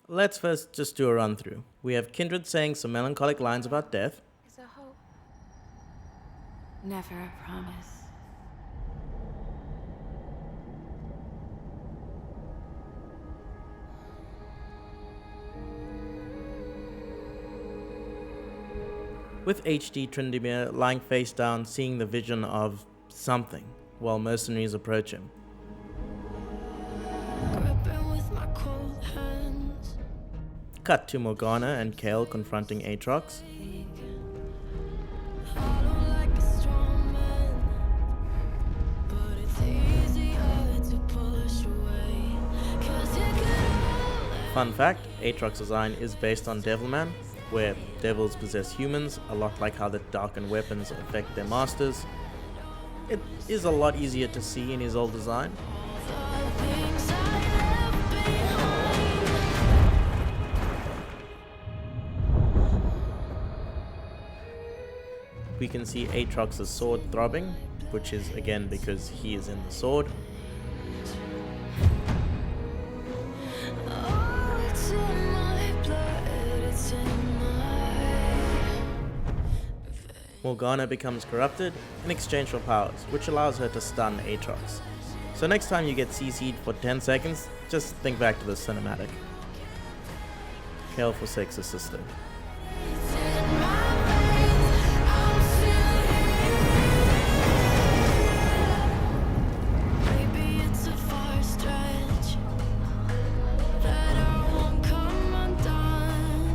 Let's first just do a run through. We have Kindred saying some melancholic lines about death, Is a hope. Never a promise. with HD Tryndamere lying face down seeing the vision of something while mercenaries approach him. Gripping with my cold hands. Cut to Morgana and Kale confronting Aatrox. Hollow like a strong man, but it's easier to push away. 'Cause you could Fun fact, Aatrox's design is based on Devilman, where devils possess humans, a lot like how the darkened weapons affect their masters. It is a lot easier to see in his old design. all the things I left behind. We can see Aatrox's sword throbbing, which is again because he is in the sword. Oh, it's in my blood, it's in my Morgana becomes corrupted in exchange for powers, which allows her to stun Aatrox. So next time you get CC'd for 10 seconds, just think back to this cinematic. Kale forsakes his sister. it's in my veins. I'm still here. Maybe it's a far stretch that I won't come undone.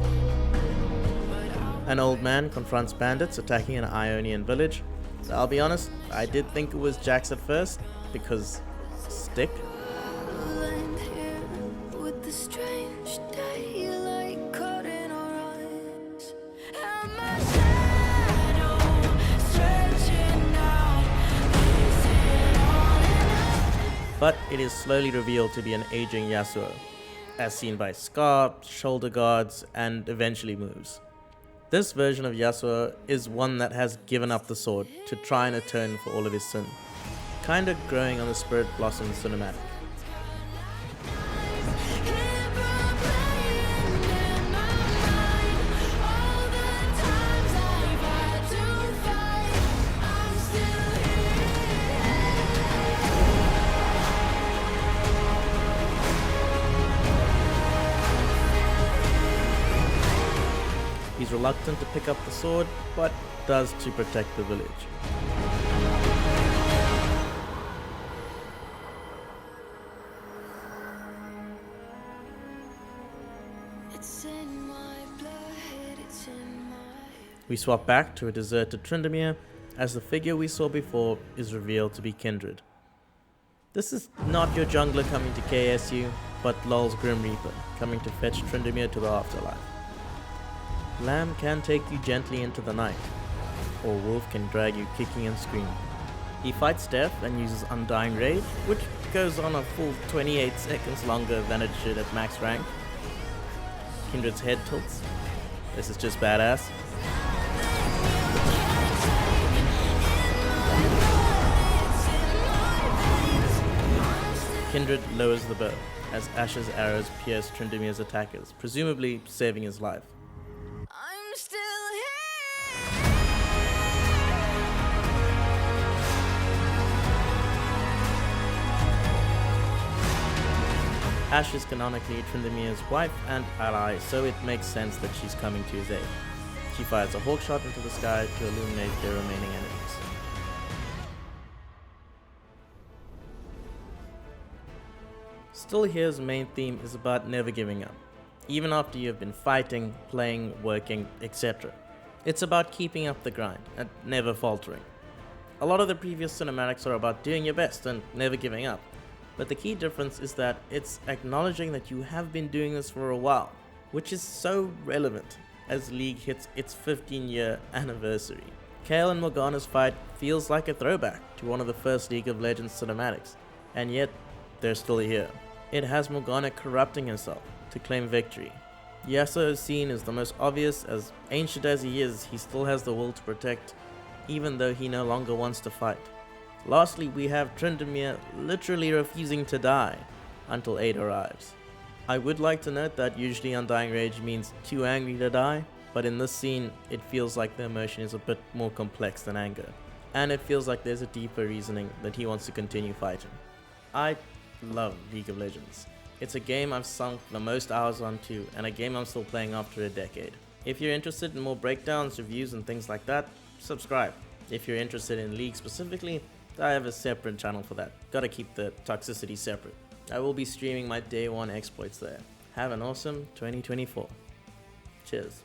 But I'll An old man confronts bandits attacking an Ionian village. So I'll be honest, I did think it was Jax at first, because stick. land here with the strange daylight caught in our eyes. And my shadow stretching out, pacing on and on. But it is slowly revealed to be an aging Yasuo, as seen by scar, shoulder guards, and eventually moves. This version of Yasuo is one that has given up the sword to try and atone for all of his sin, kinda growing on the Spirit Blossom cinematic. He's reluctant to pick up the sword, but does to protect the village. It's in my blood, it's in my We swap back to a deserted Tryndamere, as the figure we saw before is revealed to be Kindred. This is not your jungler coming to KSU, but LoL's Grim Reaper, coming to fetch Tryndamere to the afterlife. Lamb can take you gently into the night, or Wolf can drag you kicking and screaming. He fights death and uses Undying Rage, which goes on a full 28 seconds longer than it should at max rank. Kindred's head tilts. This is just badass. Kindred lowers the bow as Ashe's arrows pierce Tryndamere's attackers, presumably saving his life. I'm still here. Ashe is canonically Tryndamere's wife and ally, so it makes sense that she's coming to his aid. She fires a hawk shot into the sky to illuminate their remaining enemies. Still Here's main theme is about never giving up, even after you have been fighting, playing, working, etc. It's about keeping up the grind and never faltering. A lot of the previous cinematics are about doing your best and never giving up, but the key difference is that it's acknowledging that you have been doing this for a while, which is so relevant as League hits its 15-year anniversary. Kale and Morgana's fight feels like a throwback to one of the first League of Legends cinematics, and yet they're still here. It has Morgana corrupting herself to claim victory. Yasuo is seen as the most obvious, as ancient as he is, he still has the will to protect, even though he no longer wants to fight. Lastly, we have Tryndamere literally refusing to die until aid arrives. I would like to note that usually Undying Rage means too angry to die, but in this scene it feels like the emotion is a bit more complex than anger, and it feels like there's a deeper reasoning that he wants to continue fighting. I love League of Legends. It's a game I've sunk the most hours onto, and a game I'm still playing after a decade. If you're interested in more breakdowns, reviews and things like that, subscribe. If you're interested in League specifically, I have a separate channel for that. Gotta keep the toxicity separate. I will be streaming my day one exploits there. Have an awesome 2024. Cheers.